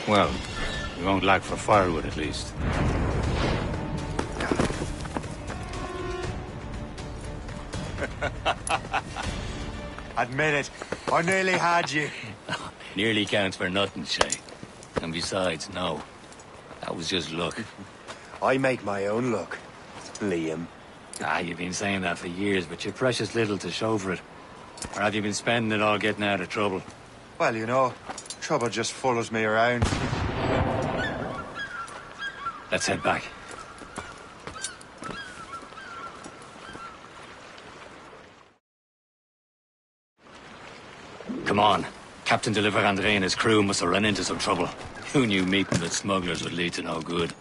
Well, we won't lack for firewood, at least. Admit it, I nearly had you. Nearly counts for nothing, Shay. And besides, no. That was just luck. I make my own luck, Liam. You've been saying that for years, but you're precious little to show for it. Or have you been spending it all getting out of trouble? Well, you know, trouble just follows me around. Let's head back. Come on. Captain Deliver André and his crew must have run into some trouble. Who knew meeting with smugglers would lead to no good?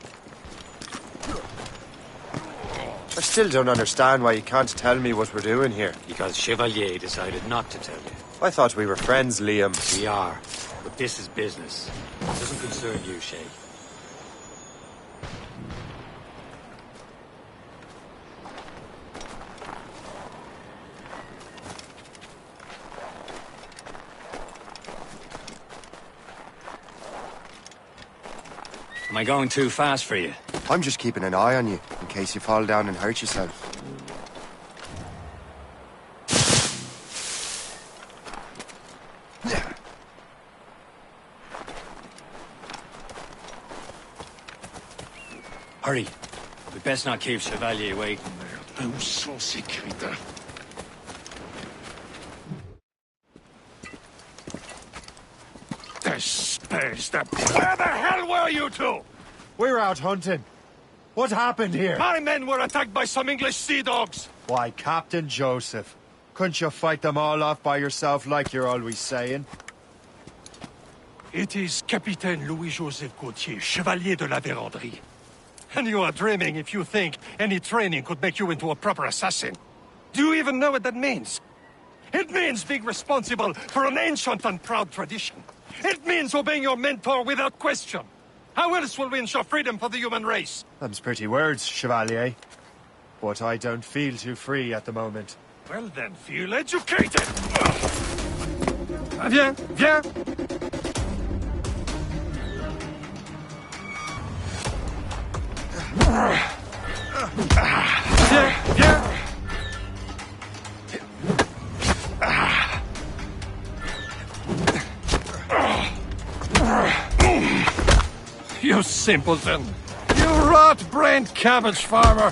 I still don't understand why you can't tell me what we're doing here. Because Chevalier decided not to tell you. I thought we were friends, Liam. We are. But this is business. It doesn't concern you, Shay. Am I going too fast for you? I'm just keeping an eye on you, in case you fall down and hurt yourself. Hurry. We best not keep Chevalier waiting. Où sont ces crétins? Where the hell were you two? We're out hunting. What happened here? My men were attacked by some English sea dogs. Why, Captain Joseph. Couldn't you fight them all off by yourself like you're always saying? It is Capitaine Louis-Joseph Gauthier, Chevalier de la Vérendrye. And you are dreaming if you think any training could make you into a proper assassin. Do you even know what that means? It means being responsible for an ancient and proud tradition. It means obeying your mentor without question. How else will we ensure freedom for the human race? Them's pretty words, Chevalier. But I don't feel too free at the moment. Well then, feel educated! Viens, viens! Viens, viens! You simpleton! You rot-brained cabbage farmer!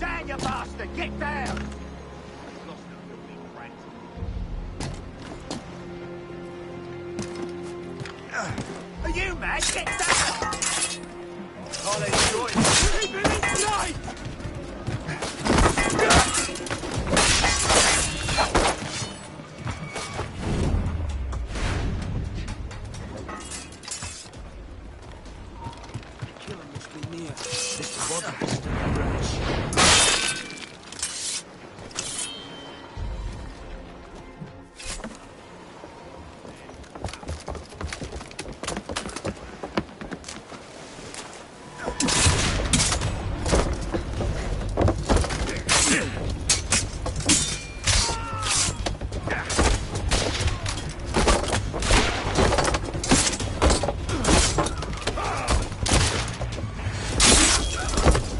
Down, you bastard! Get down! Are you mad? Get down! I'll enjoy it. Keep it in sight! The killer must be near. This body is still fresh.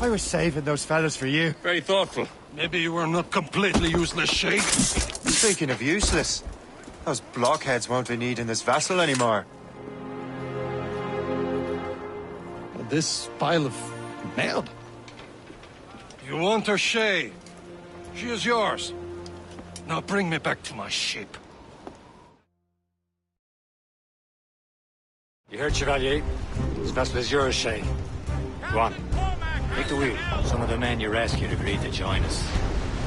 I was saving those fellas for you. Very thoughtful. Maybe you were not completely useless, Sheikh. Speaking of useless, those blockheads won't be needing this vessel anymore. This pile of mail. You want her, Shay? She is yours. Now bring me back to my ship. You heard, Chevalier? This vessel is yours, Shay. Go on. Take the wheel. Some of the men you rescued agreed to join us.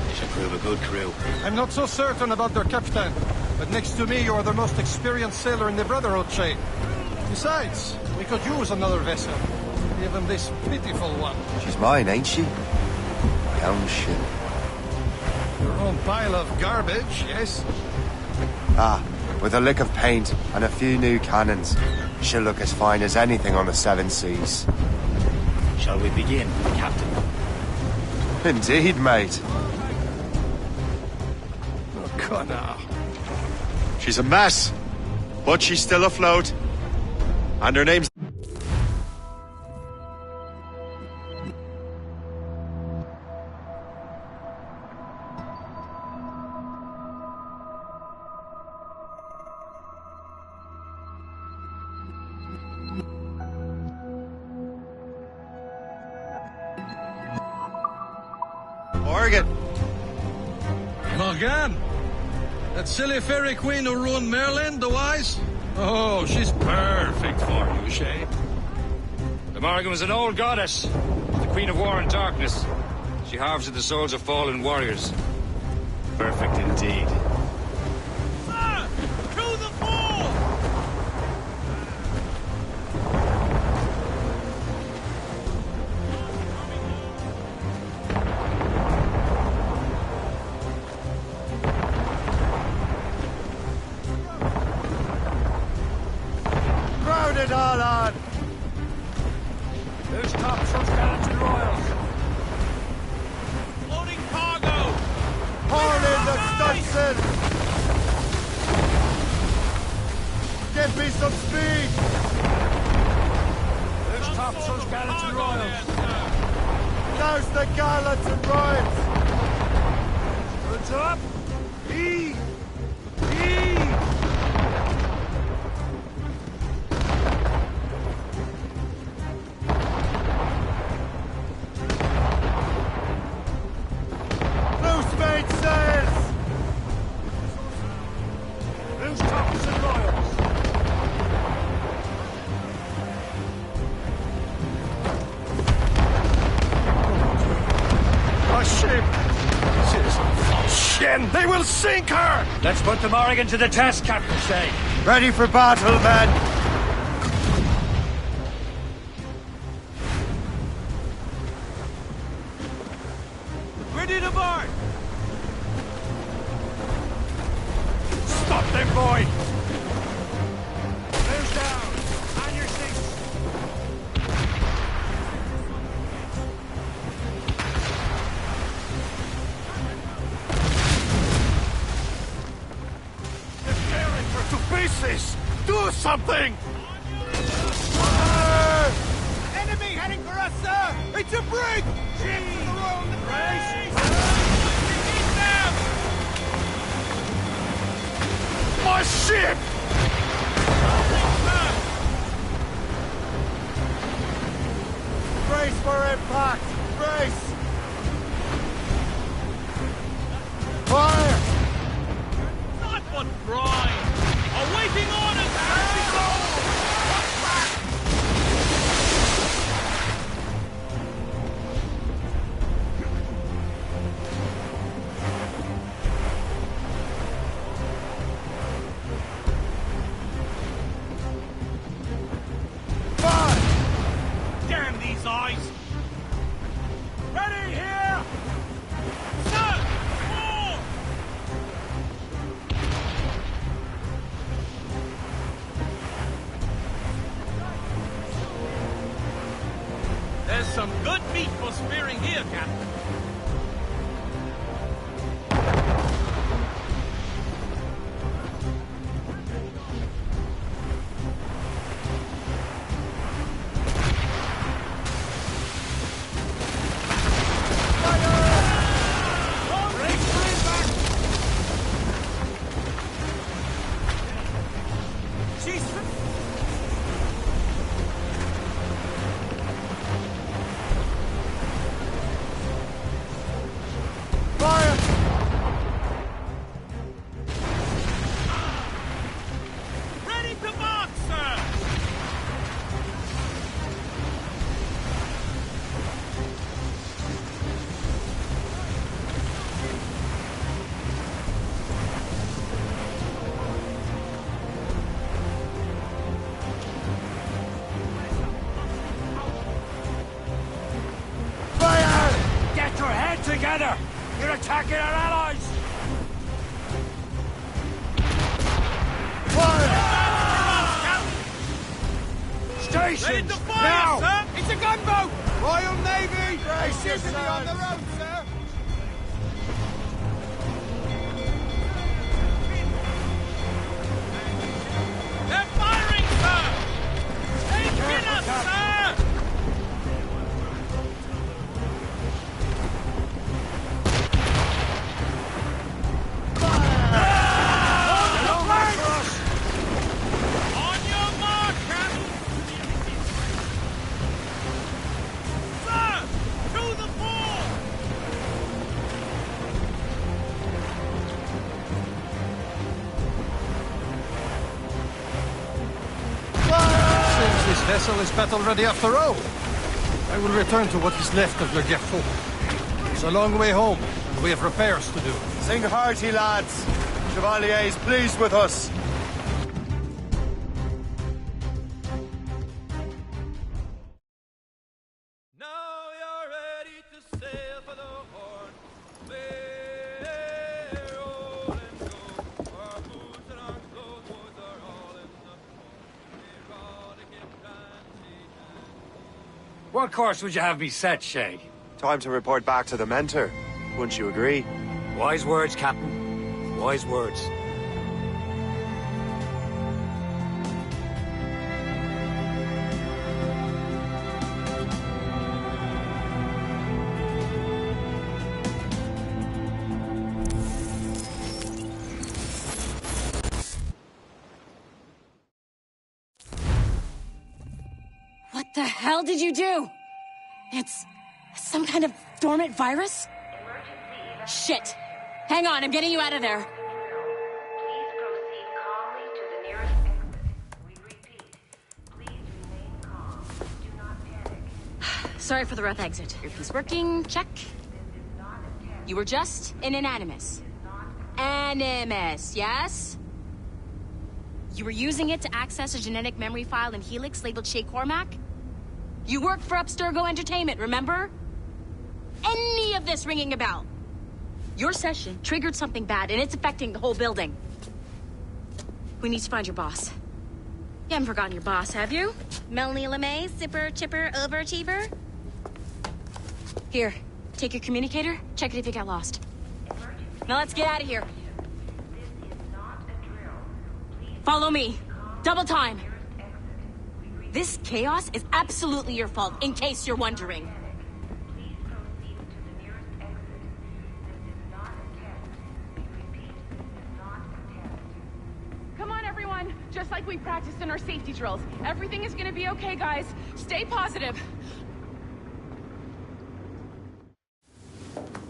They should prove a good crew. I'm not so certain about their captain, but next to me, you are the most experienced sailor in the Brotherhood, Shay. Besides, we could use another vessel. Even this pitiful one. She's mine, ain't she? My own ship. Your own pile of garbage, yes? Ah, with a lick of paint and a few new cannons, she'll look as fine as anything on the seven seas. Shall we begin, Captain? Indeed, mate. Oh, Connor. She's a mess, but she's still afloat. And her name's... Morgan. Morgan? That silly fairy queen who ruined Merlin, the wise? Oh, she's perfect for you, Shay. The Morgan was an old goddess, the queen of war and darkness. She harvested the souls of fallen warriors. Perfect indeed. Sir! To the fore! Crowd it all on! Who's topsails, gallants and royals? Loading cargo! Horn in the stunsail! Give me some speed! Who's topsails, gallants and royals? Now's the gallants and royals! Goods up! Heave! Loose mainsails! Who's topsails and royals? A ship! Shin! They will sink her! Let's put the Morrigan to the test, Captain Shay. Ready for battle, men! Ready to board! Stop them, boy! have to face this! Do something! Enemy heading for us, sir! It's a brig! Ship to the royal race! My ship! Brace for impact! Brace! Fire! Not but brine! Awaiting orders! Damn these eyes! Ready here! Sir! More! There's some good meat for spearing here, Captain. Ready to mark, sir! Get your head together! You're attacking our allies! Ready Stations! to fire, Now! sir! It's a gunboat! Royal Navy! They seem to be on the road, sir! They're firing, sir! They hit us, sir! On your mark, Captain! Sir! To the fore! Seems this vessel is battle ready after all. I will return to what is left of Le Gerfaut. It's a long way home, and we have repairs to do. Sing hearty, lads. Chevalier is pleased with us. Now you're ready to sail for the Horn. Roll and go. Our boots and our clothes are all in the erotic transition. What course would you have me set, Shay? Time to report back to the mentor. Wouldn't you agree? Wise words, Captain. Wise words. What the hell did you do? It's some kind of dormant virus? Shit. Hang on, I'm getting you out of there. Please proceed calmly to the nearest exit. We repeat, please remain calm. Do not panic. Sorry for the rough exit. Earpiece working, check. This is not a test. You were just in an animus. Animus, yes? You were using it to access a genetic memory file in Helix labeled Gcarmine? You worked for Abstergo Entertainment, remember? Any of this ringing a bell? Your session triggered something bad, and it's affecting the whole building. We need to find your boss. You haven't forgotten your boss, have you? Melanie LeMay, zipper, chipper, overachiever? Here, take your communicator, check it if you got lost. Now let's get out of here. This is not a drill. Please Follow me. Double time. This chaos is absolutely your fault, in case you're wondering. Please proceed to the nearest exit. This is not a test. We repeat, this is not a test. Come on, everyone. Just like we practiced in our safety drills. Everything is gonna be okay, guys. Stay positive.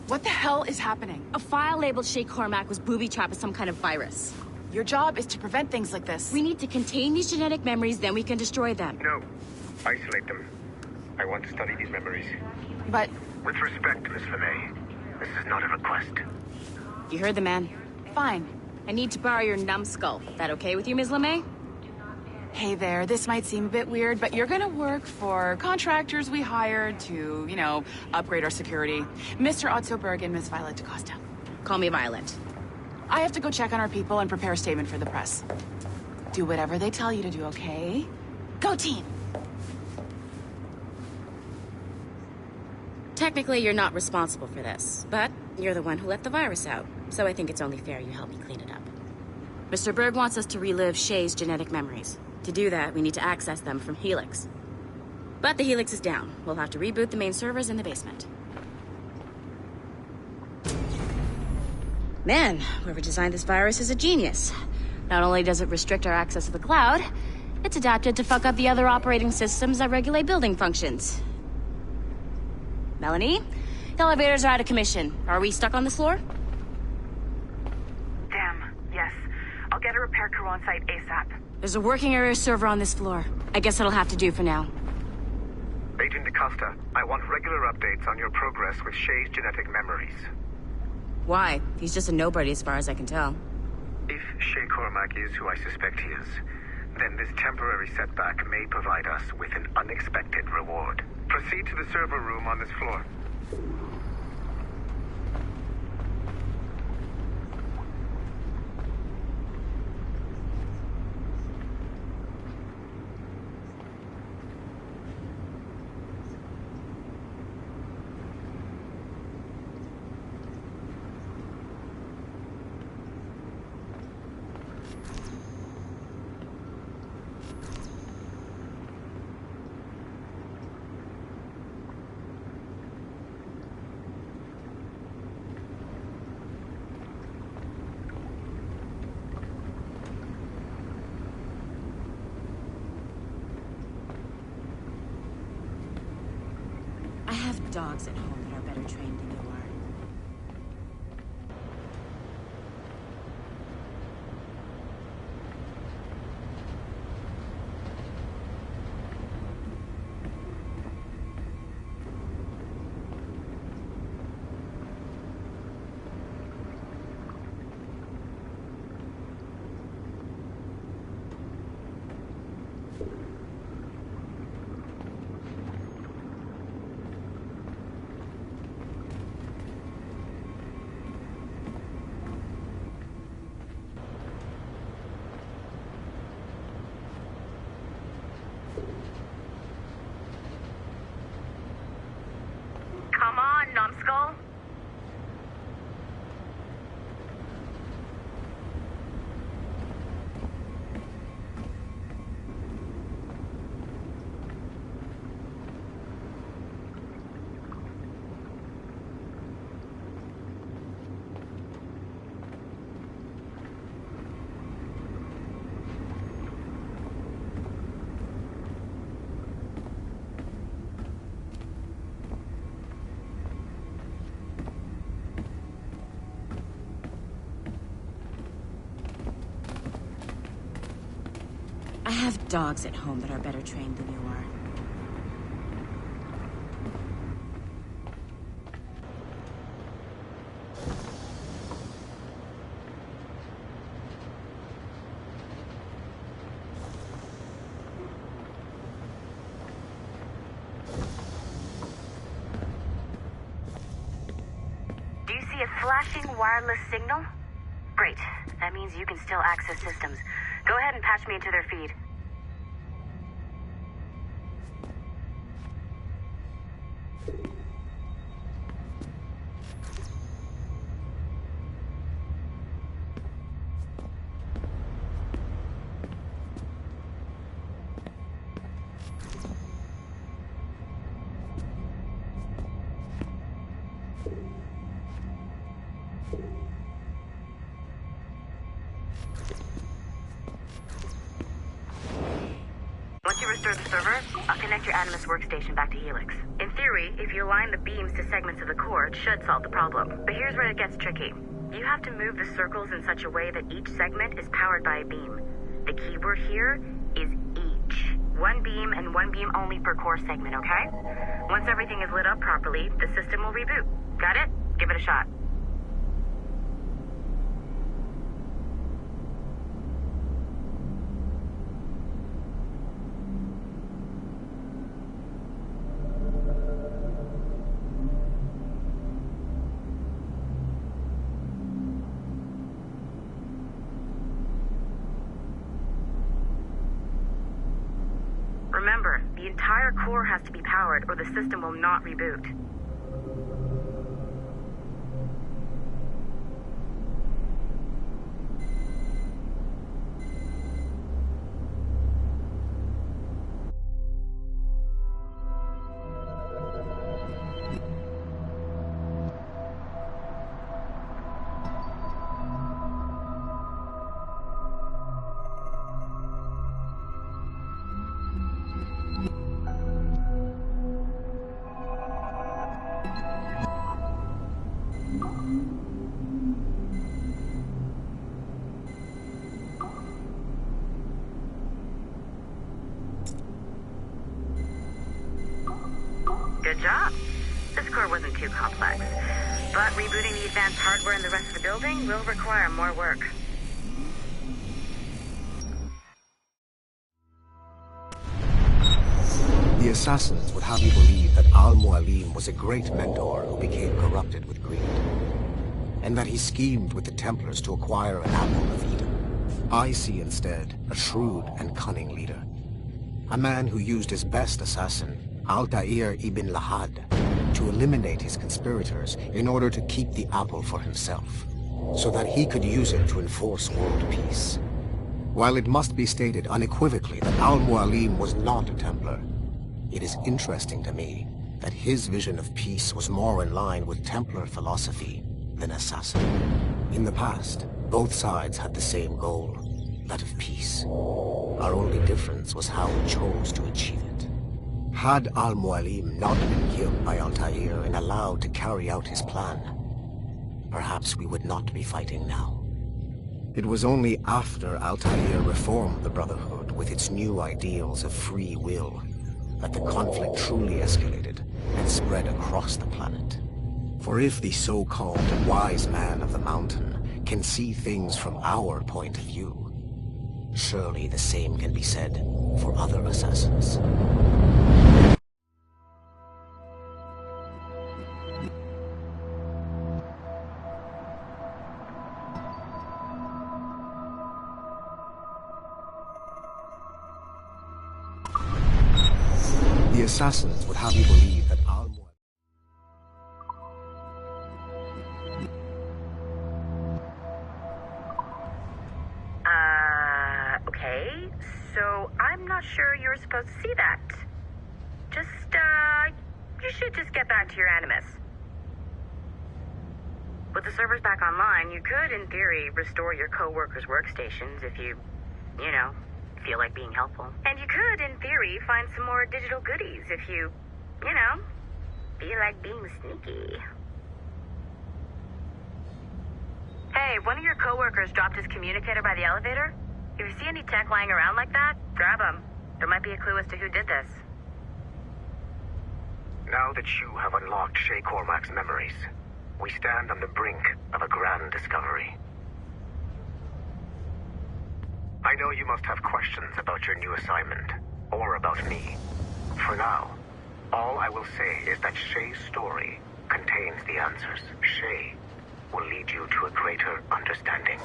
What the hell is happening? A file labeled Shay Cormac was booby-trapped with some kind of virus. Your job is to prevent things like this. We need to contain these genetic memories, then we can destroy them. No. Isolate them. I want to study these memories. But With respect, Miss LeMay, this is not a request. You heard the man. fine. I need to borrow your numbskull. That okay with you, Ms. LeMay? Hey there, this might seem a bit weird, but you're gonna work for contractors we hired to, you know, upgrade our security. Mr. Ottoberg and Miss Violet DaCosta. Call me Violent. I have to go check on our people and prepare a statement for the press. Do whatever they tell you to do, okay? Go team! Technically, you're not responsible for this, but you're the one who let the virus out, so I think it's only fair you help me clean it up. Mr. Berg wants us to relive Shay's genetic memories. To do that, we need to access them from Helix. But the Helix is down. We'll have to reboot the main servers in the basement. Man, whoever designed this virus is a genius. Not only does it restrict our access to the cloud, it's adapted to fuck up the other operating systems that regulate building functions. Melanie? The elevators are out of commission. Are we stuck on this floor? Damn, yes. I'll get a repair crew on site ASAP. There's a working area server on this floor. I guess that'll have to do for now. Agent DaCosta, I want regular updates on your progress with Shay's genetic memories. Why? He's just a nobody as far as I can tell. If Shay Cormac is who I suspect he is, then this temporary setback may provide us with an unexpected reward. Proceed to the server room on this floor. I have dogs at home that are better trained than you are. Come on, numbskull. I have dogs at home that are better trained than you are. Do you see a flashing wireless signal? Great. That means you can still access systems. Go ahead and patch me into their feed. restore the server, I'll connect your Animus workstation back to Helix. In theory, if you align the beams to segments of the core, it should solve the problem. But here's where it gets tricky. You have to move the circles in such a way that each segment is powered by a beam. The keyword here is each. One beam and one beam only per core segment, okay? Once everything is lit up properly, the system will reboot. Got it? Give it a shot. Remember, the entire core has to be powered or the system will not reboot. Good job. This core wasn't too complex, but rebooting the advanced hardware in the rest of the building will require more work. The assassins would have you believe that Al-Mualim was a great mentor who became corrupted with greed, and that he schemed with the Templars to acquire an apple of Eden. I see instead a shrewd and cunning leader, a man who used his best assassin, Altair ibn Lahad, to eliminate his conspirators in order to keep the apple for himself, so that he could use it to enforce world peace. While it must be stated unequivocally that Al-Mualim was not a Templar, it is interesting to me that his vision of peace was more in line with Templar philosophy than assassin. In the past, both sides had the same goal, that of peace. Our only difference was how we chose to achieve it. Had Al-Mualim not been killed by Altair and allowed to carry out his plan, perhaps we would not be fighting now. It was only after Altair reformed the Brotherhood with its new ideals of free will that the conflict truly escalated and spread across the planet. For if the so-called wise man of the mountain can see things from our point of view, surely the same can be said for other assassins. The assassins would have you believe that Okay, so I'm not sure you're supposed to see that. You should just get back to your Animus. With the servers back online, you could, in theory, restore your co-workers' workstations if you feel like being helpful. And you could, in theory, find some more digital goodies if you feel like being sneaky. Hey, one of your co-workers dropped his communicator by the elevator. If you see any tech lying around like that, grab them. There might be a clue as to who did this. Now that you have unlocked Shay Cormac's memories, we stand on the brink of a grand discovery. I know you must have questions about your new assignment, or about me. For now, all I will say is that Shay's story contains the answers. Shay will lead you to a greater understanding.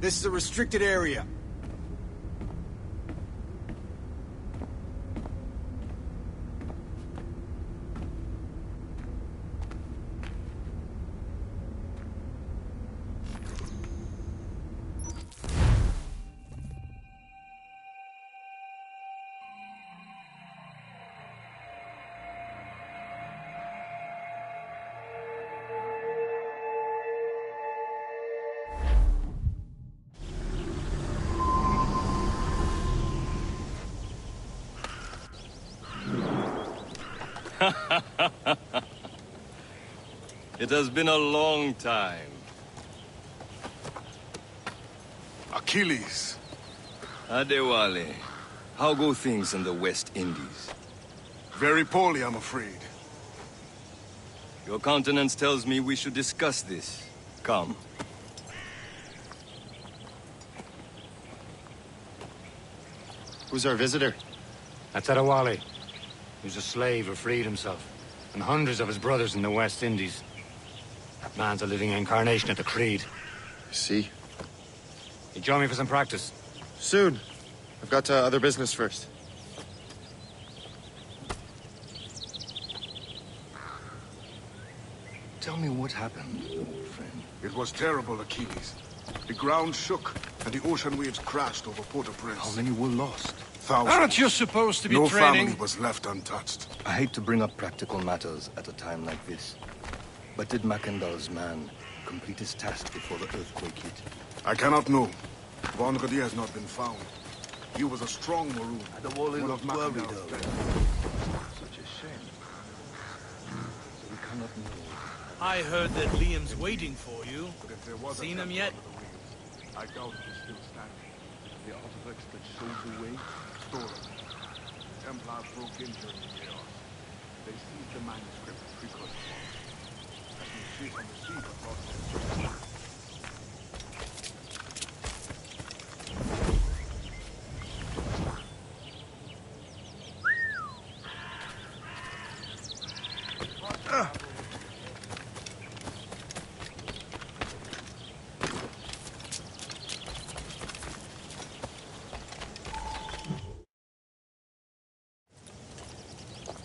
This is a restricted area. It has been a long time. Achilles. Adewale, how go things in the West Indies? Very poorly, I'm afraid. Your countenance tells me we should discuss this. Come. Who's our visitor? That's Adewale. He was a slave who freed himself. And hundreds of his brothers in the West Indies. That man's a living incarnation of the Creed. I see. You join me for some practice? Soon. I've got other business first. Tell me what happened, friend. It was terrible, Achilles. The ground shook, and the ocean waves crashed over Port-au-Prince. How many were lost? Thousands. Aren't you supposed to be no training? family was left untouched. I hate to bring up practical matters at a time like this. But did Mackandal's man complete his task before the earthquake hit? I cannot know. Von Rodier has not been found. He was a strong Maroon. Adewale One of looked worried, Mackandal's though. men. Such a shame. So we cannot know. I heard that Liam's waiting for you. But if there was Seen a him temple yet? under the waves, I doubt it is still standing. The artifacts that showed the way, stolen. The Templars broke in during the chaos. They seized the manuscript precursor. As we see on the sea, but not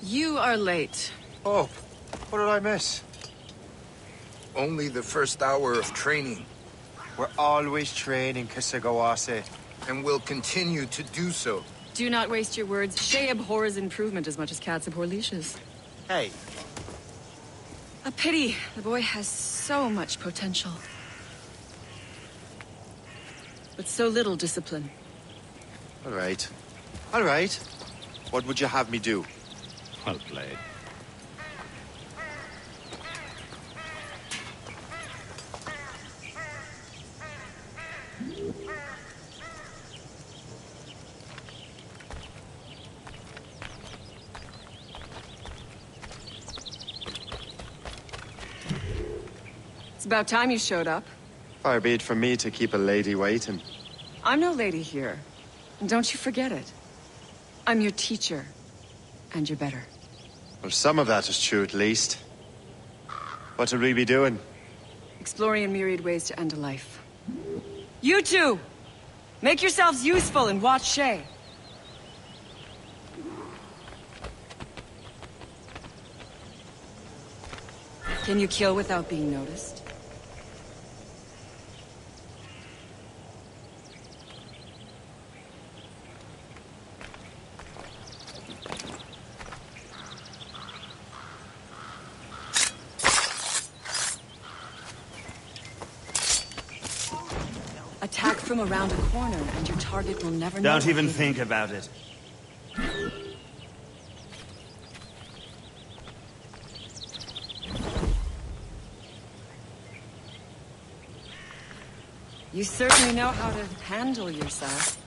You are late. Oh, what did I miss? Only the first hour of training, We're always training, Kisagawase. and will continue to do so. Do not waste your words. Shay abhors improvement as much as cats abhor leashes. Hey, A pity. The boy has so much potential. But so little discipline. all right. All right. What would you have me do? Well played. It's about time you showed up. Far be it from me to keep a lady waiting. I'm no lady here. And don't you forget it. I'm your teacher. And you're better. Well, some of that is true at least. What would we be doing? Exploring in myriad ways to end a life. You two! Make yourselves useful and watch Shay. Can you kill without being noticed? Attack from around a corner, and your target will never know. Don't even think about it. You certainly know how to handle yourself.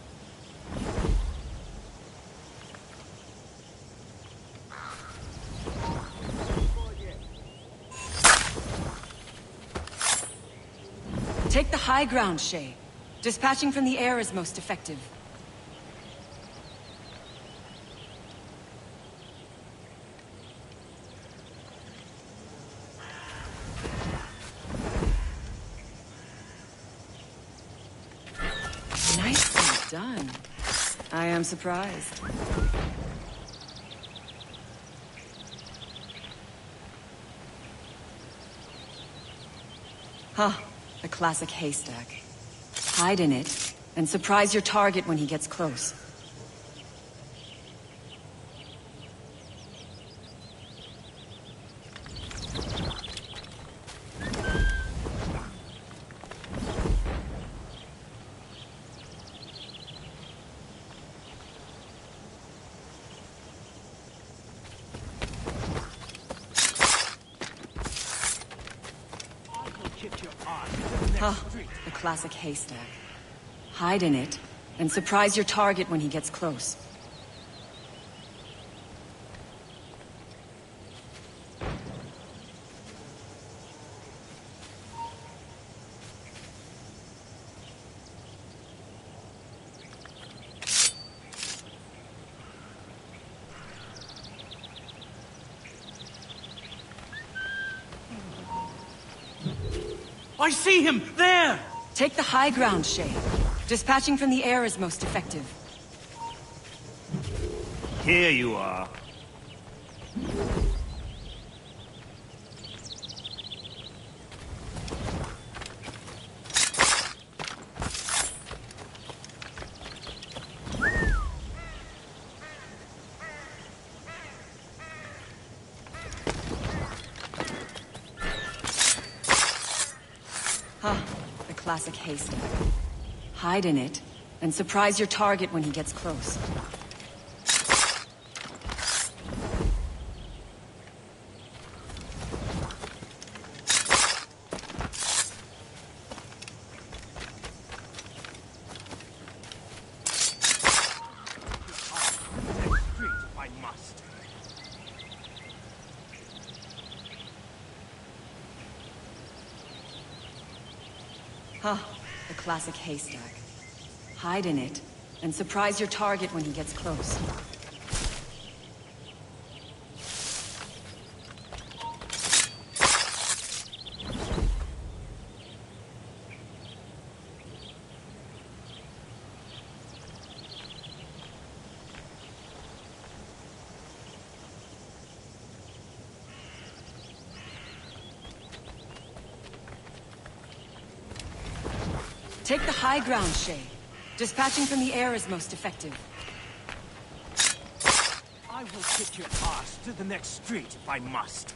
Take the high ground, Shay. Dispatching from the air is most effective. done. I am surprised. Huh, a classic haystack. Hide in it, and surprise your target when he gets close. Huh, a classic haystack. Hide in it, and surprise your target when he gets close. I see him! There! Take the high ground, Shay. Dispatching from the air is most effective. Here you are. Huh, the classic haystack. Hide in it, and surprise your target when he gets close. Huh, the classic haystack. Hide in it, and surprise your target when he gets close. Take the high ground, Shay. Dispatching from the air is most effective. I will kick your ass to the next street if I must.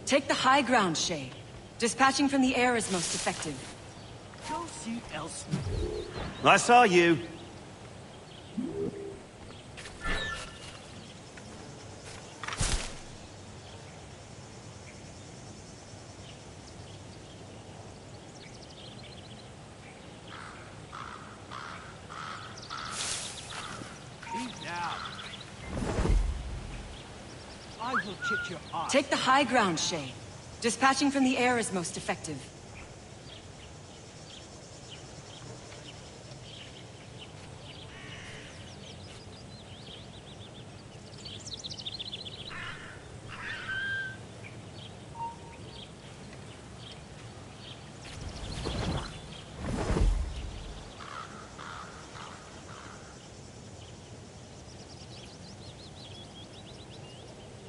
Take the high ground, Shay. Dispatching from the air is most effective. Go see elsewhere. I saw you. I will kick your ass. Take the high ground, Shay. Dispatching from the air is most effective.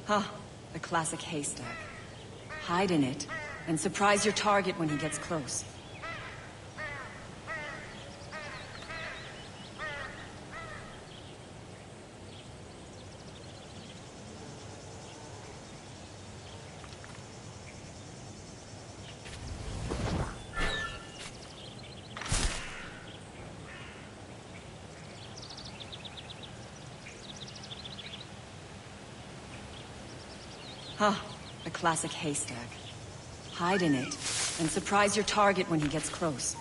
Huh, the classic haystack. Hide in it, and surprise your target when he gets close. Huh, a classic haystack. Hide in it, and surprise your target when he gets close.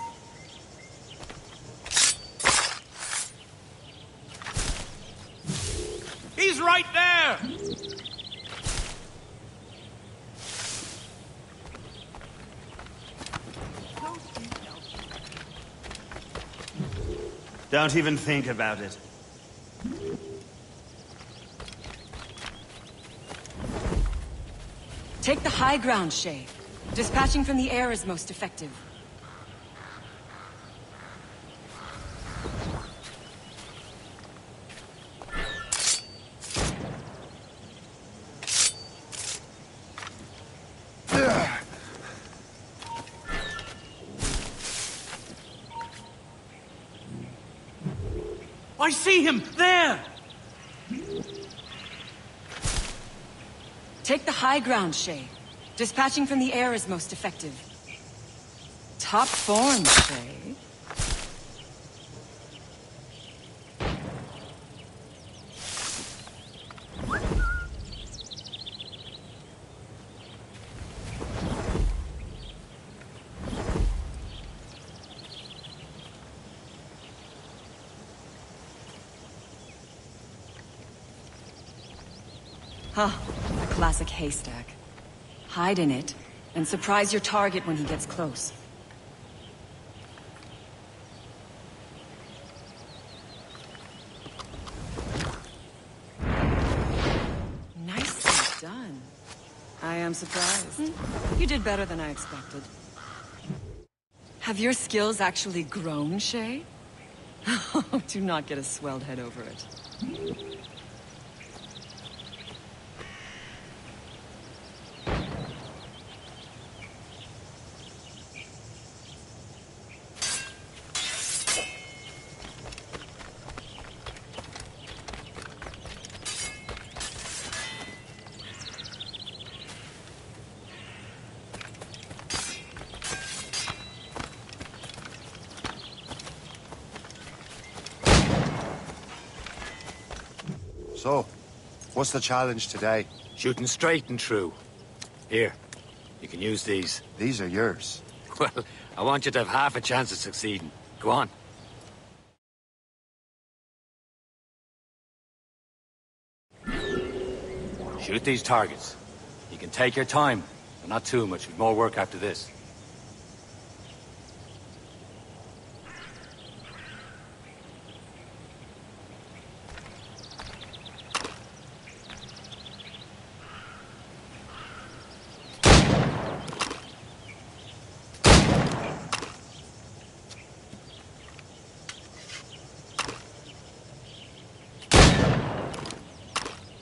He's right there! Don't even think about it. Take the high ground, Shay. Dispatching from the air is most effective. I see him! There! Take the high ground, Shay. Dispatching from the air is most effective. Top form, Shay. Huh, a classic haystack. Hide in it, and surprise your target when he gets close. Nicely done. I am surprised. You did better than I expected. Have your skills actually grown, Shay? Do not get a swelled head over it. So, what's the challenge today? Shooting straight and true. Here, you can use these. These are yours. Well, I want you to have half a chance of succeeding. Go on. Shoot these targets. You can take your time, but not too much. We've more work after this.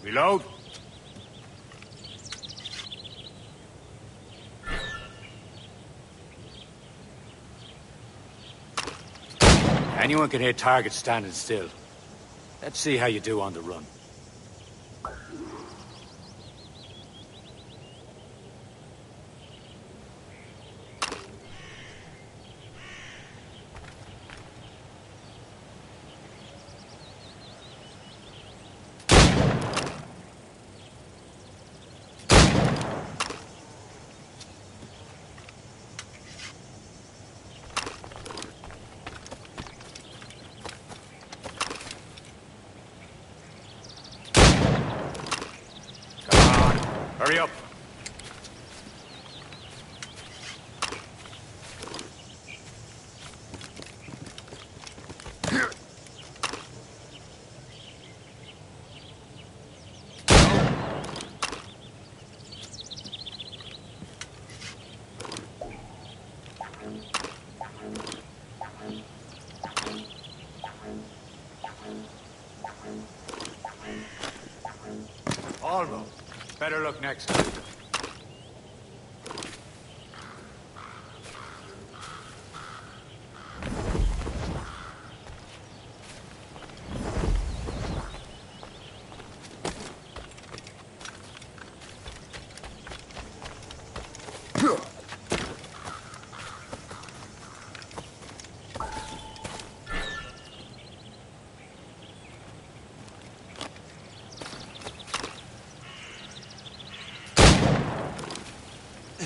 Reload. Anyone can hit targets standing still. Let's see how you do on the run. Hurry up. Almost. Better look next time.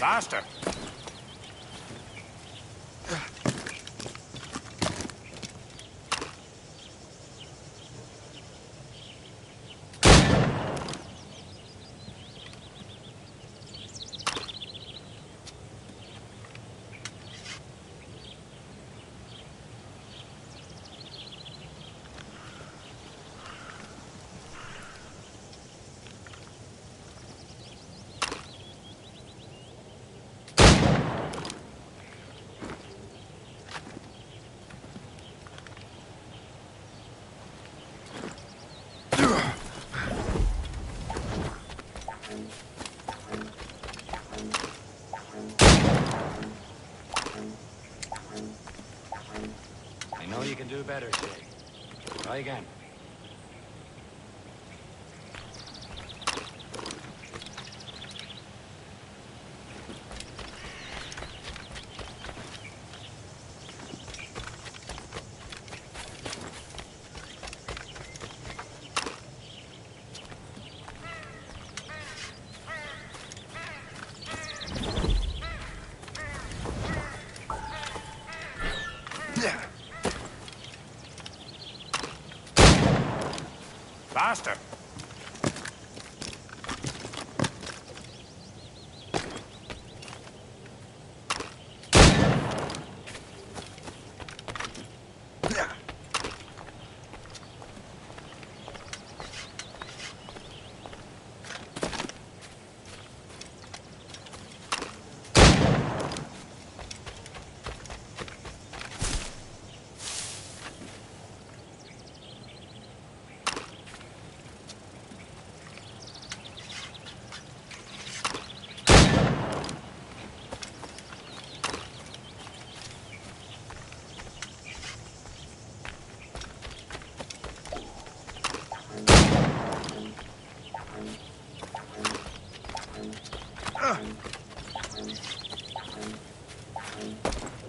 Faster! I know you can do better, Shay. Try again. Faster!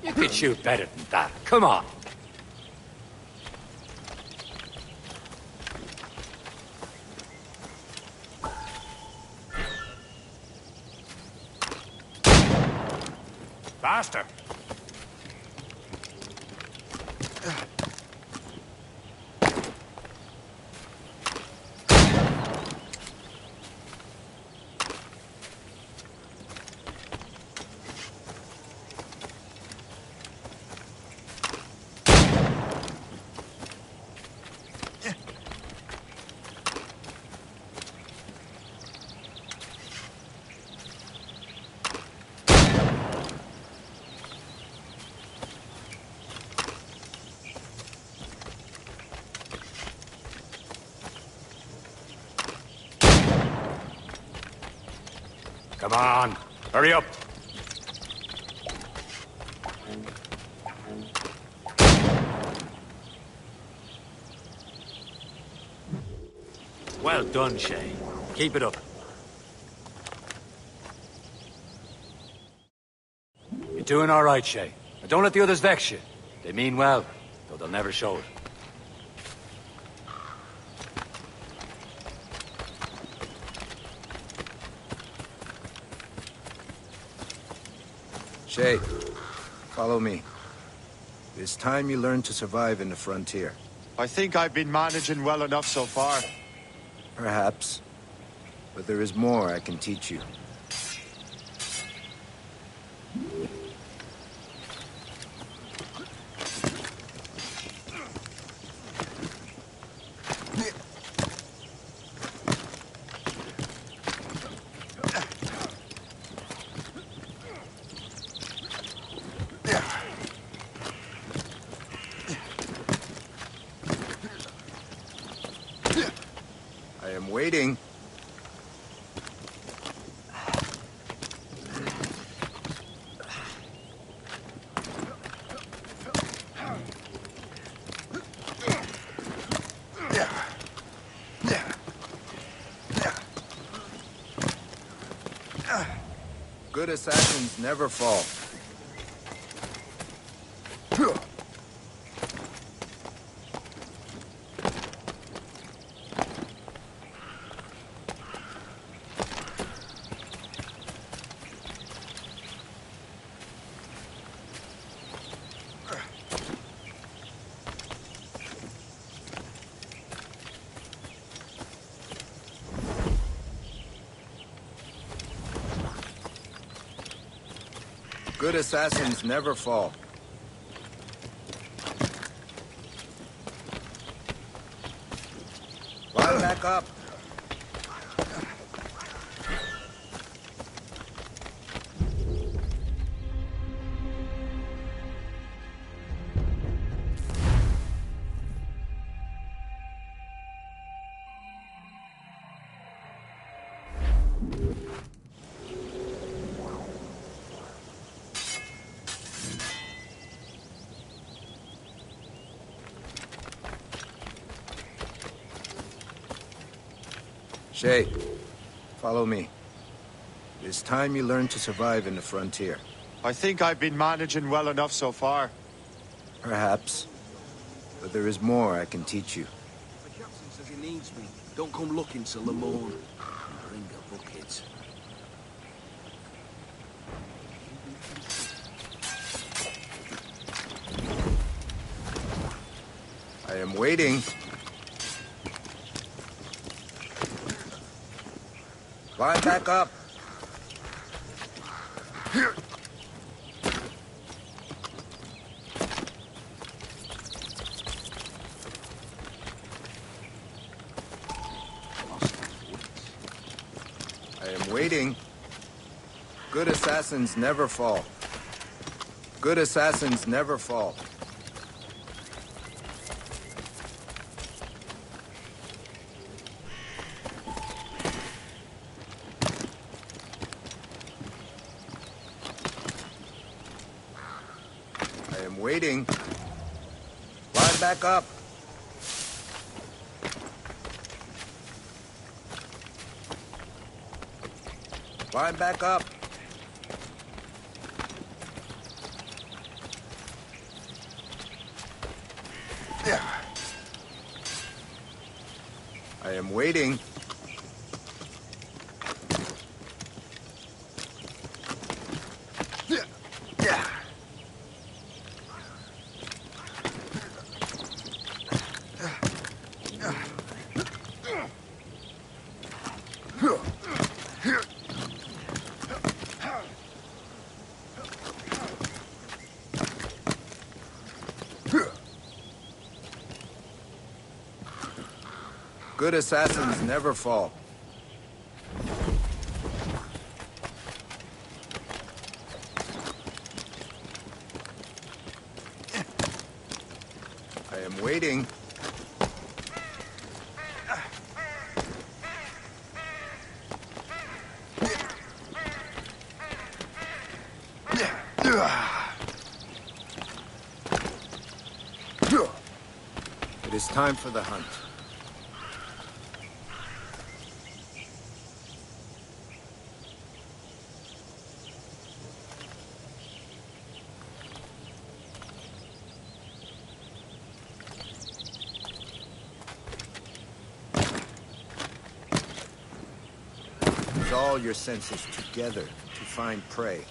You could shoot better than that. Come on. Faster! Come on. Hurry up. Well done, Shay. Keep it up. You're doing all right, Shay. But don't let the others vex you. They mean well, though they'll never show it. Shay, follow me. It's time you learn to survive in the frontier. I think I've been managing well enough so far. Perhaps. But there is more I can teach you. I am waiting. Good assassins never fall. Good assassins never fall. Line back up. Shay, follow me. It's time you learn to survive in the frontier. I think I've been managing well enough so far. Perhaps. But there is more I can teach you. The captain says he needs me. Don't come looking till the morn. Bring a bucket. I am waiting. Line back up. Here. I am waiting. Good assassins never fall. Good assassins never fall. Waiting. Line back up. Line back up. Yeah. I am waiting. Good assassins never fall. I am waiting. It is time for the hunt. Use all your senses together to find prey.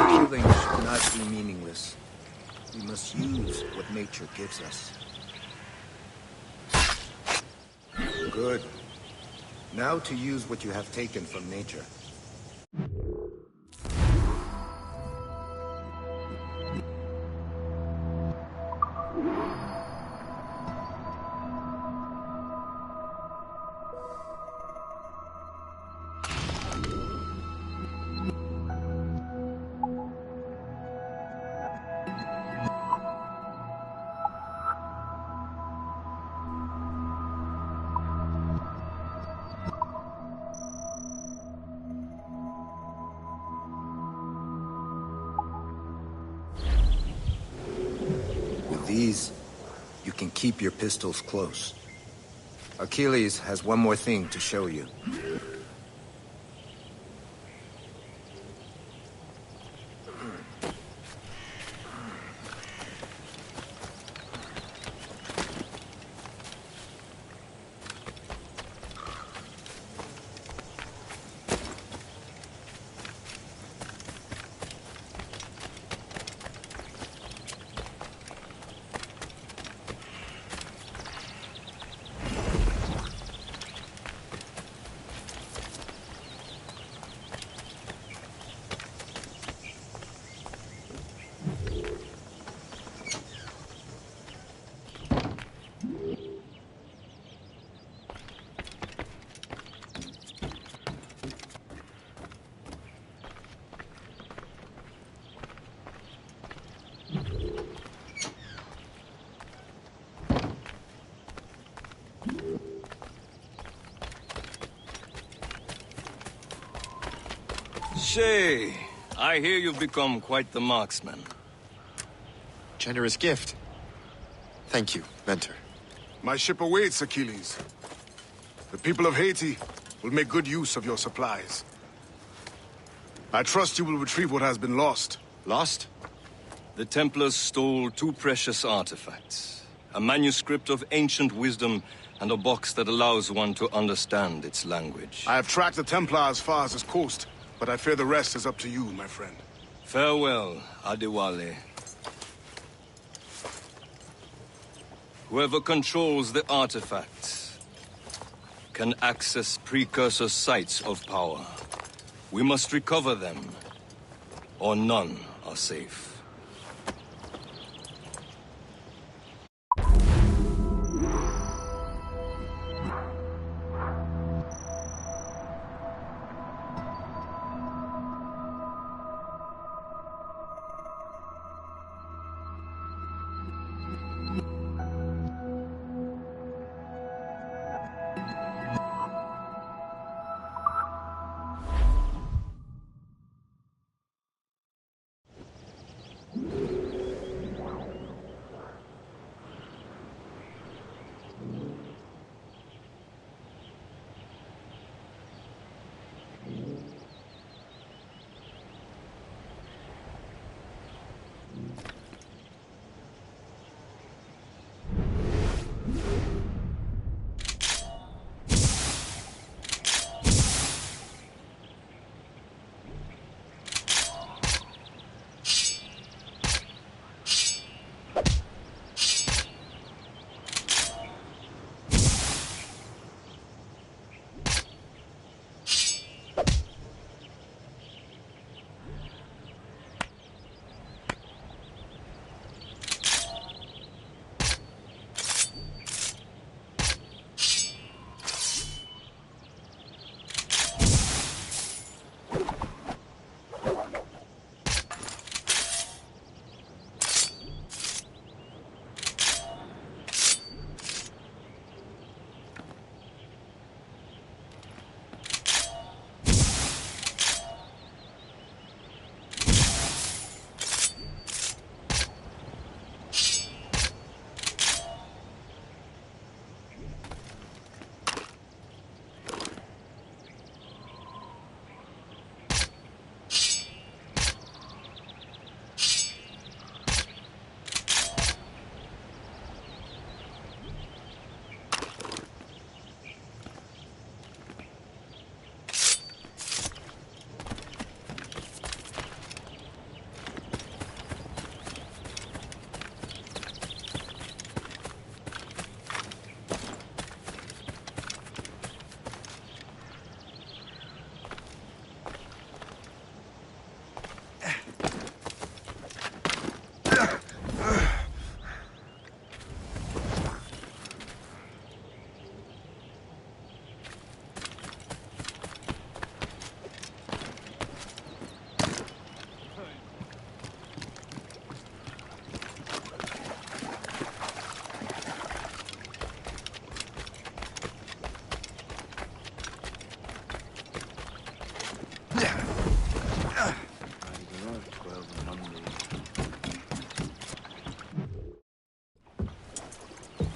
Killing should not be meaningless. We must use what nature gives us. Good. Now to use what you have taken from nature. With these, you can keep your pistols close. Achilles has one more thing to show you. Shay, I hear you've become quite the marksman. Generous gift. Thank you, Mentor. My ship awaits, Achilles. The people of Haiti will make good use of your supplies. I trust you will retrieve what has been lost. Lost? The Templars stole 2 precious artifacts. A manuscript of ancient wisdom and a box that allows one to understand its language. I have tracked the Templar as far as this coast, but I fear the rest is up to you, my friend. Farewell, Adewale. Whoever controls the artifacts can access precursor sites of power. We must recover them, or none are safe.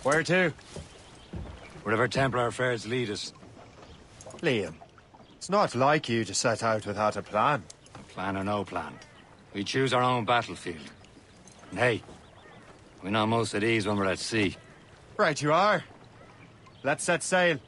Where to? Wherever Templar affairs lead us. Liam, it's not like you to set out without a plan. Plan or no plan. We choose our own battlefield. And hey, we're not most at ease when we're at sea. Right you are. Let's set sail.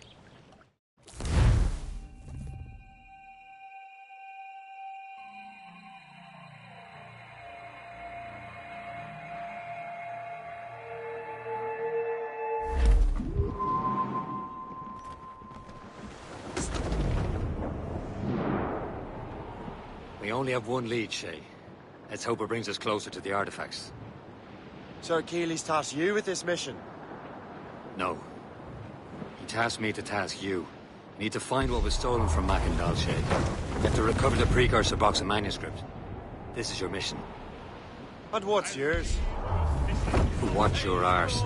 We only have one lead, Shay. Let's hope it brings us closer to the artifacts. So Achilles tasked you with this mission? No. He tasked me to task you. We need to find what was stolen from Mackendal, Shay. You have to recover the precursor box of manuscript. This is your mission. And what's yours? Watch your arse.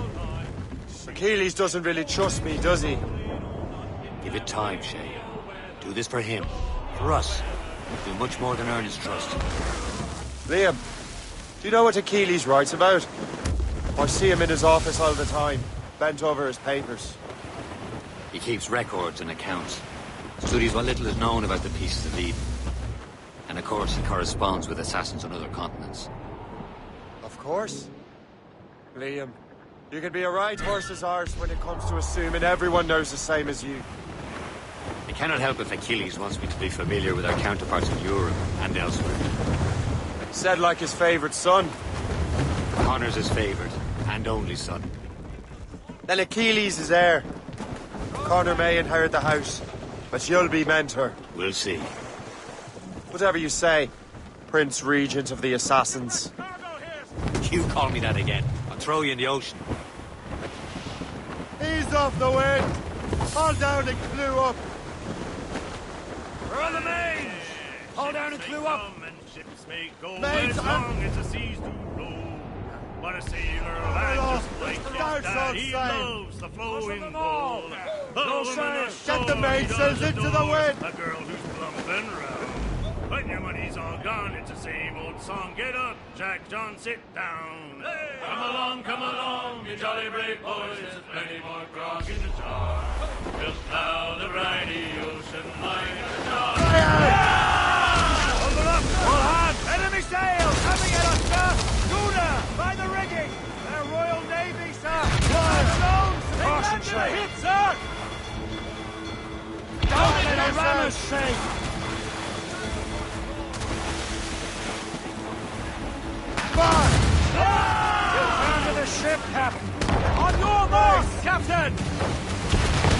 Achilles doesn't really trust me, does he? Give it time, Shay. Do this for him. For us. Do much more than earn his trust. Liam, do you know what Achilles writes about? I see him in his office all the time, bent over his papers. He keeps records and accounts. Studies what little is known about the pieces of Eden. And of course, he corresponds with assassins on other continents. Of course. Liam, you can be a right horse's arse when it comes to assuming everyone knows the same as you. I cannot help if Achilles wants me to be familiar with our counterparts in Europe and elsewhere. Said like his favorite son. Connor's his favorite, and only son. Then Achilles is heir. Connor may inherit the house, but you'll be mentor. We'll see. Whatever you say, Prince Regent of the Assassins. You call me that again, I'll throw you in the ocean. Ease off the wind! Hold down and clew up! We're on the main! Hold down and clew up! Ships may go Mains, as long as the seas do roll. But a sailor lad just like his dad, he loves the flowing gold. No, sir! Get the mainsails into the wind! A girl who's plump and round. When your money's all gone, it's the same old song. Get up, Jack John, sit down. Hey. Come along, you jolly brave boys. There's plenty more grog in the jar. Just now the briny ocean line in the jar. Hold up, all hands! Enemy sail! Coming at us, sir! Schooner! By the rigging! Their Royal Navy, sir! By the nose! They landed a hit, sir! Don't let the runners sink! Fire! Return to the ship, Captain! On your mark, Captain!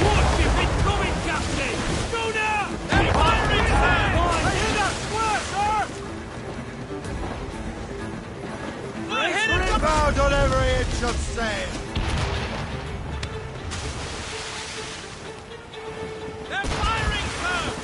What you been doing, Captain? Schooner! They're firing, sir! They hit us! Where, sir? They hit us! Rebound on every inch of sail! They're firing, sir!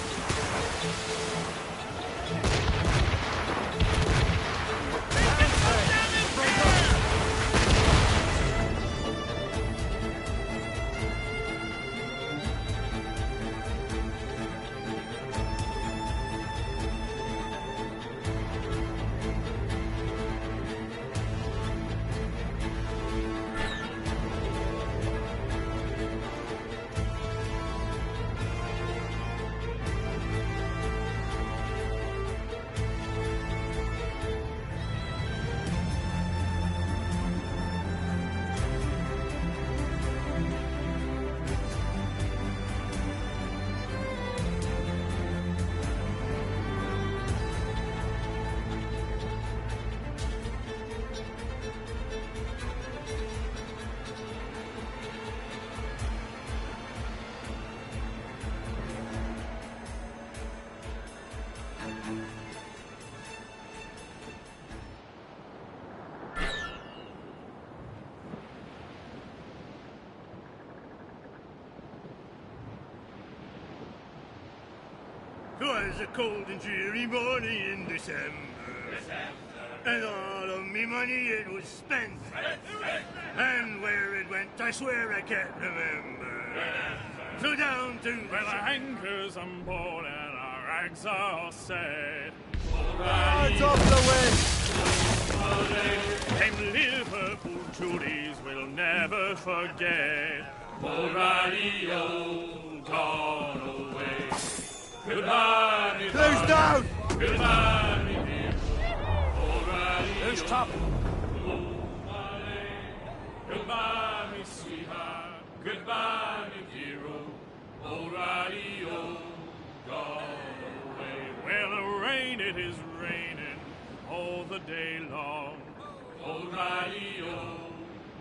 Twas a cold and dreary morning in December. And all of me money it was spent. And where it went, I swear I can't remember. So down to well, our anchors on board and our rags are set. Hands off the wind! Them Liverpool Judies will never forget. O'Reilly, gone away. Goodbye, me Close down! Goodbye, me dear. Who's top? Goodbye, me sweetheart. Goodbye, me dear. O'Reilly, gone away. Well, the rain, it is raining all the day long. O'Reilly,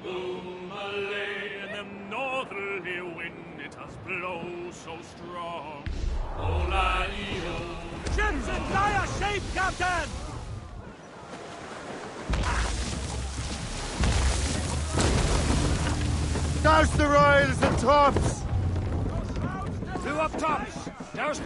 boom, And the northerly wind, it does blow so strong. O'Reilly, Ships in dire shape, Captain! Douse the royals and tops! Two up tops! Douse...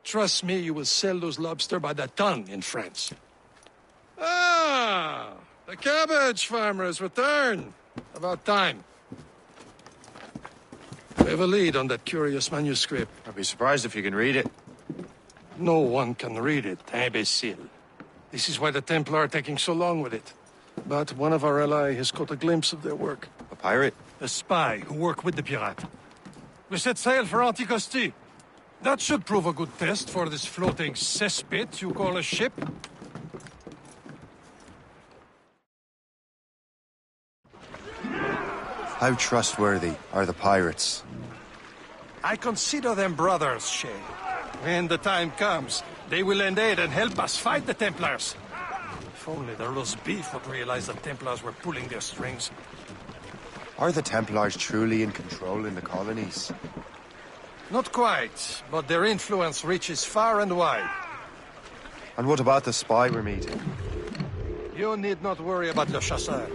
Trust me, you will sell those lobster by the ton in France. Ah, the cabbage farmer has returned. About time. We have a lead on that curious manuscript. I'd be surprised if you can read it. No one can read it, imbecile. This is why the Templar are taking so long with it. But one of our allies has caught a glimpse of their work. A pirate? A spy who worked with the pirate. We set sail for Anticosti. That should prove a good test for this floating cesspit you call a ship. How trustworthy are the pirates? I consider them brothers, Shay. When the time comes, they will lend aid and help us fight the Templars. If only the roast beef would realize the Templars were pulling their strings. Are the Templars truly in control in the colonies? Not quite, but their influence reaches far and wide. And what about the spy we're meeting? You need not worry about Le Chasseur.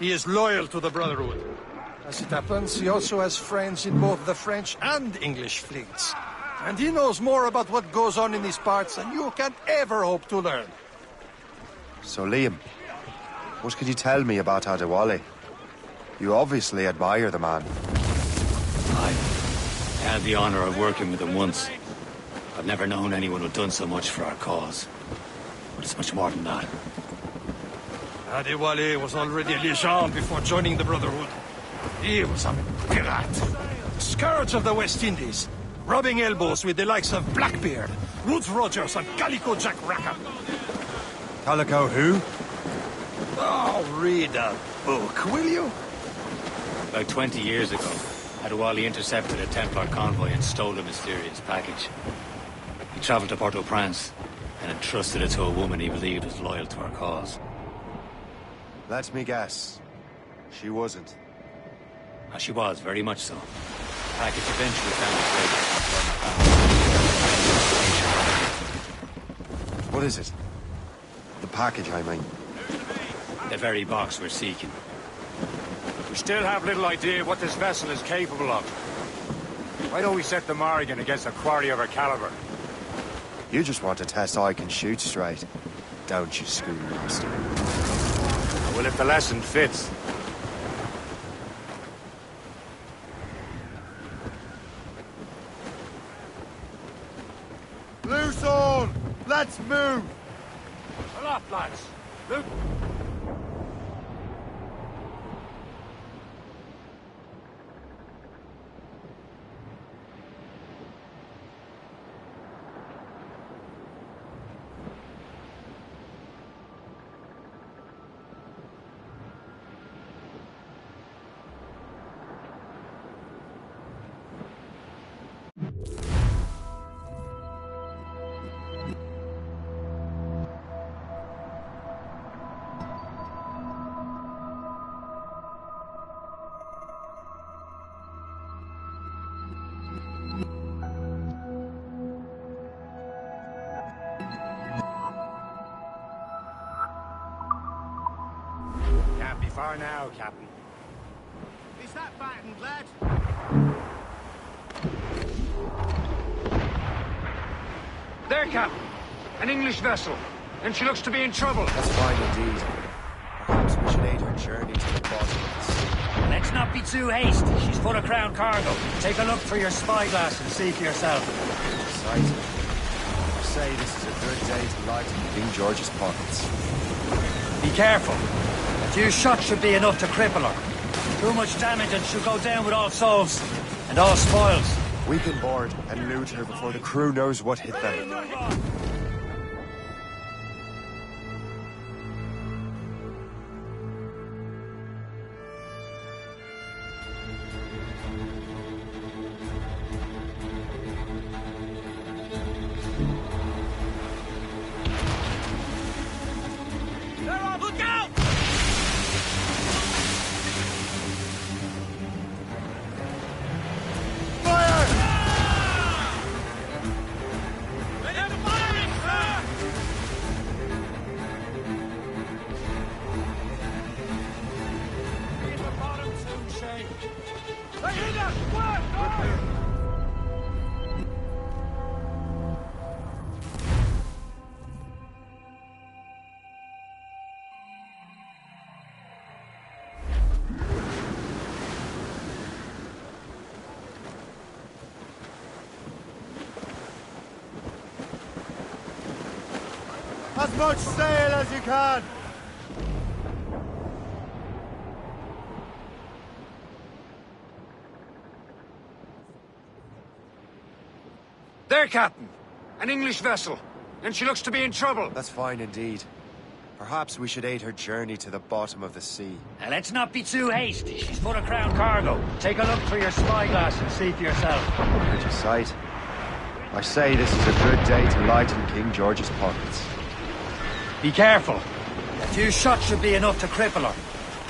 He is loyal to the Brotherhood. As it happens, he also has friends in both the French and English fleets. And he knows more about what goes on in these parts than you can ever hope to learn. So, Liam, what could you tell me about Adewale? You obviously admire the man. I had the honor of working with him once. I've never known anyone who'd done so much for our cause. But it's much more than that. Adewale was already a legend before joining the Brotherhood. He was a pirate. Scourge of the West Indies. Rubbing elbows with the likes of Blackbeard, Woodes Rogers, and Calico Jack Rackham. Calico who? Oh, read a book, will you? About 20 years ago, Adewale intercepted a Templar convoy and stole a mysterious package. He traveled to Port-au-Prince and entrusted it to a woman he believed was loyal to our cause. Let me guess. She wasn't. And she was, very much so. The package eventually found its way. What is it? The package, I mean. The very box we're seeking. We still have little idea what this vessel is capable of. Why don't we set the Morrigan against a quarry of her caliber? You just want to test I can shoot straight, don't you, schoolmaster? Well, if the lesson fits. Loose on! Let's move! Pull up, lads. Look. Can't be far now, Captain. Is that battened, lad? There, Captain. An English vessel. And she looks to be in trouble. That's fine indeed. Perhaps we should aid her journey to the bottom of this. Let's not be too hasty. She's full of crown cargo. Take a look through your spyglass and see for yourself. Exciting. I say this is a good day to lighten King George's pockets. Be careful. A few shots should be enough to cripple her. Too much damage and she'll go down with all souls and all spoils. We can board and loot her before the crew knows what hit them. Look out! Ready to fire it, sir! Be at the bottom soon, Shane. As much sail as you can! There, Captain! An English vessel, and she looks to be in trouble. That's fine indeed. Perhaps we should aid her journey to the bottom of the sea. Now, let's not be too hasty. She's full of crown cargo. Take a look through your spyglass and see for yourself. Pretty sight. I say this is a good day to lighten King George's pockets. Be careful. A few shots should be enough to cripple her.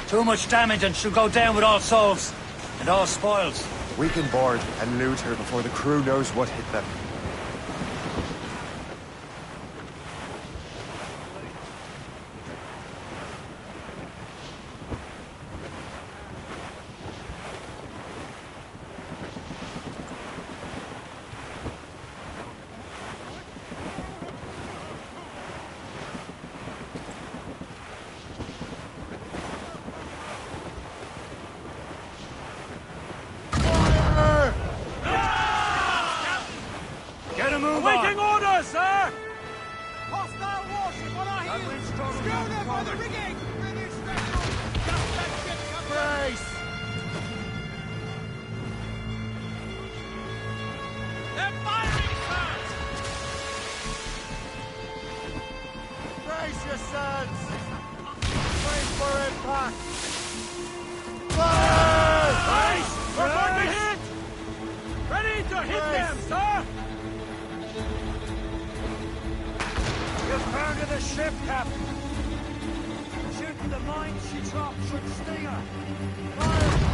Too much damage and she'll go down with all souls and all spoils. We can board and loot her before the crew knows what hit them. Awaiting orders, sir! Hostile warship on our heels! Schooner by the rigging! British vessel! Just that ship comes Brace! They're firing, sir! Brace yourselves! Wait for impact! Fire! Brace! We're going to hit! Ready to hit them, sir! You'll burn to the ship, Captain. Shooting the mines she dropped should sting her. Fire!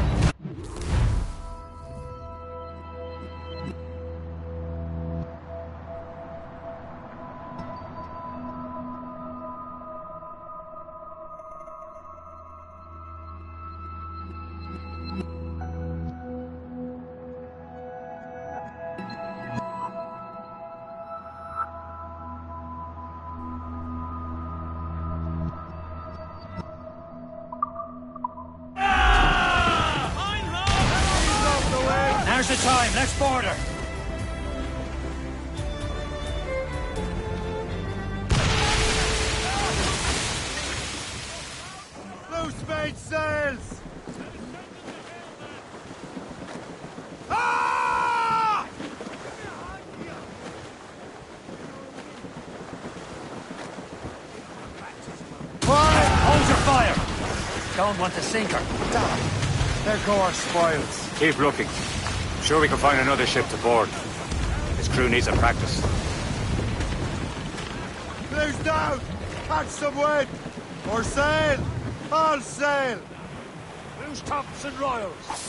Now's the time. Let's board her. Loose made sails! Ah! Hold your fire. Don't want to sink her. Damn! Their gore spoils. Keep looking. Sure we can find another ship to board. This crew needs a practice. Close down! Catch some wind! Or sail! All sail! Loose tops and royals.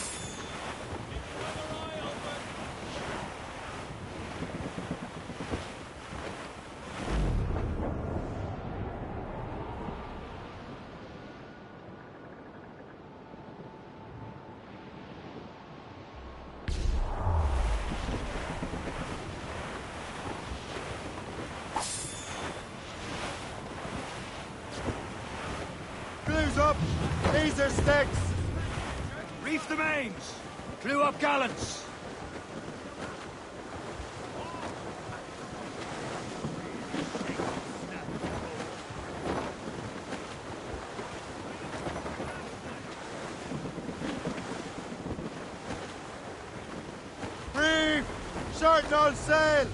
Close up! These are sticks! Reef the mains. Clew up gallants. Reef! Shorten all sail!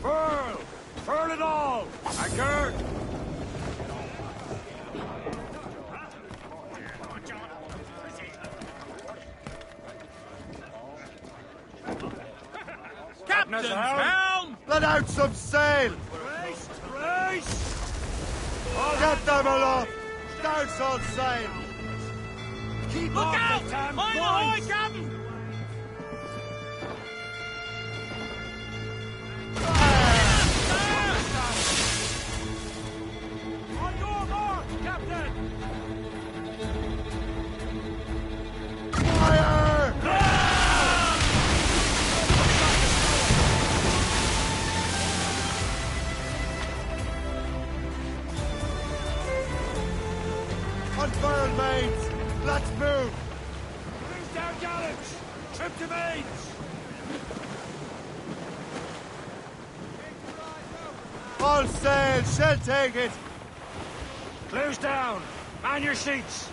Furl! Furl it all! Anchor! Captain's helm! Let out some sail! Brace! Brace! Get them aloft! Down all sail! Keep Look off out! the damn I'm ahoy, boys! Captain! On your mark, Captain! Fire! unfurled mains! Let's move! Who's down gallants? Trip to mains! All sail! She'll take it! Close down! Man your seats!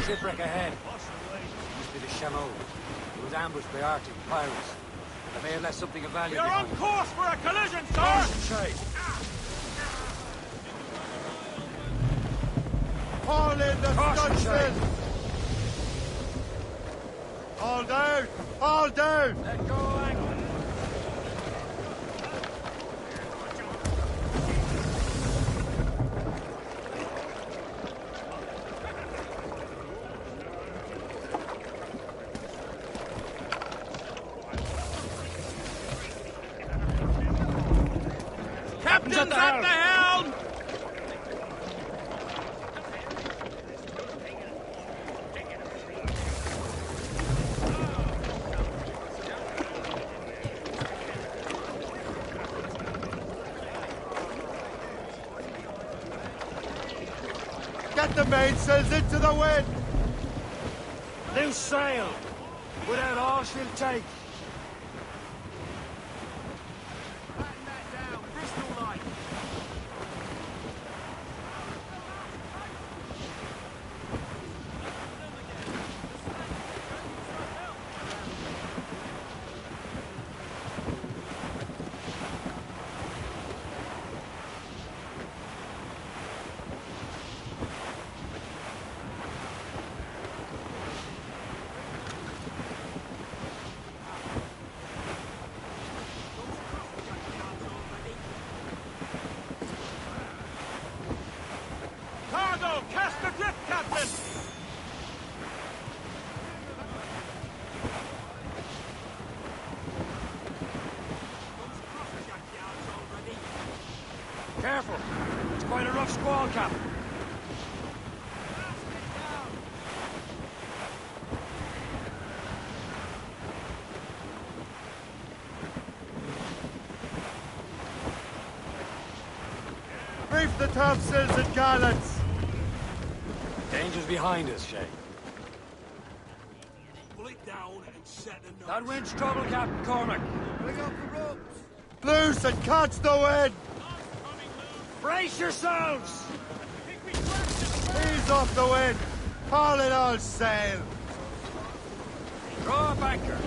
Shipwreck ahead. Must be the Chameau. It was ambushed by Arctic pirates. They may have left something of value We are on behind. course for a collision, sir! Haul in the stunsail! All down! All down! Let go angle. Captain's at the helm! Get the mainsails into the wind! Loose sail! Without all she'll take. Batten that down, Bristol light. Cargo! Cast adrift, Captain! Careful! It's quite a rough squall, Captain. Reef the topsails and gallants! Danger's behind us, Shay. Pull it down and set the nose. That wind's trouble, Captain Cormac. Bring up the ropes. Loose and catch the wind! Brace yourselves! Ease off the wind! Haul it all sail! Throw up anchor.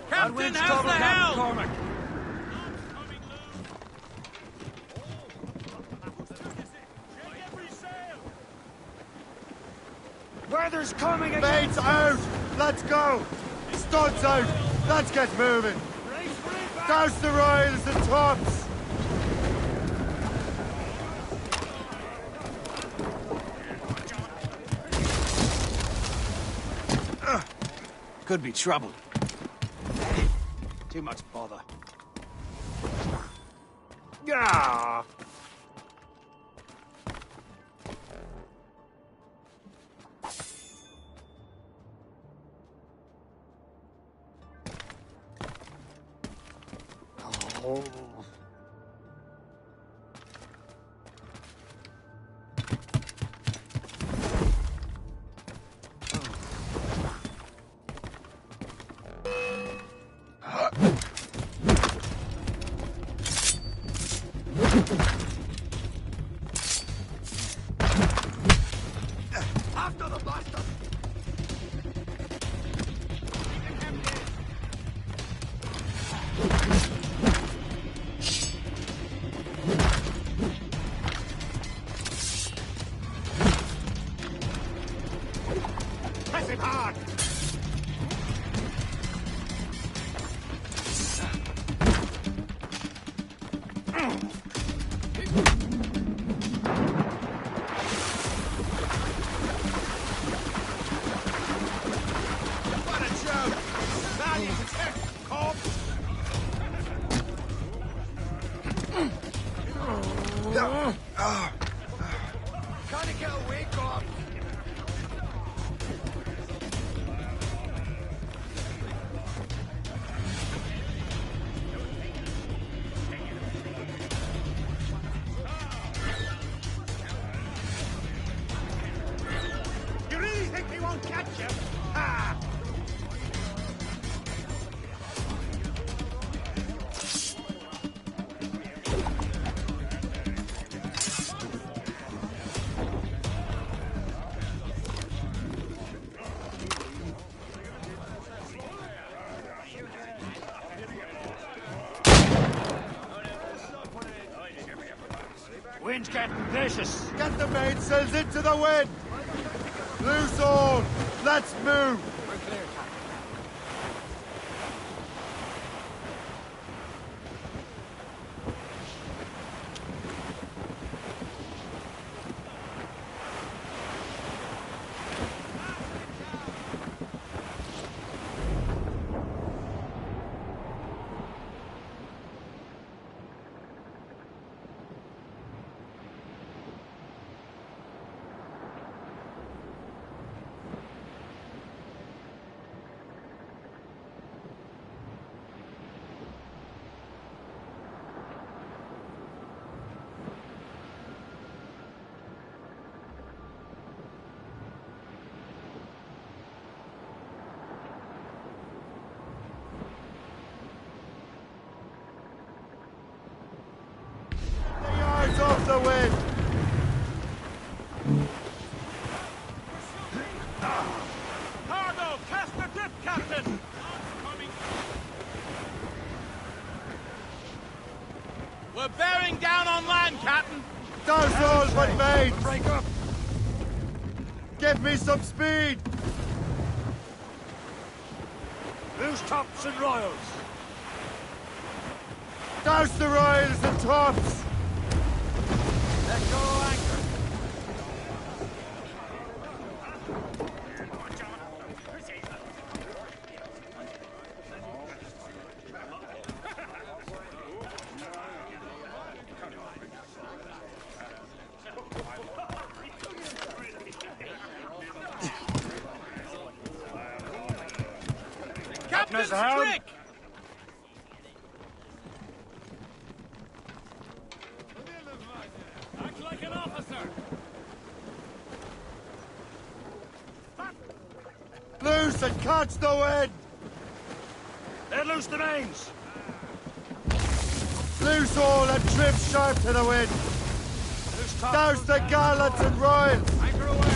Captain, how's the helm? Cormac. Weather's coming again. Mates out! Let's go! Studs out! Let's get moving! Douse the royals and tops! Could be trouble. Too much bother. Yeah. After the bastard! Press him hard! What a joke! Valiant test, corpse! Can't he get away, corpse? You really think he won't catch you? Ha! Wind's getting vicious. Get the mainsails into the wind! Loose all! Let's move! We're clear, Captain. The yards off the wind! Cargo, cast the drift, Captain! We're bearing down on land, Captain! Douse all but mates! Break up! Give me some speed! Loose tops and royals! Douse the royals and tops! Let go anchor! Captain's trick! Act like an officer! Loose and catch the wind! Let loose the mains! Loose all and trim sharp to the wind! Loose tops! Douse the gallants and royals! Anchor away!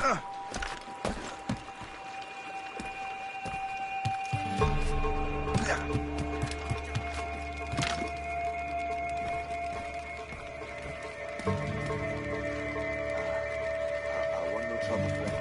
I want no trouble, friend.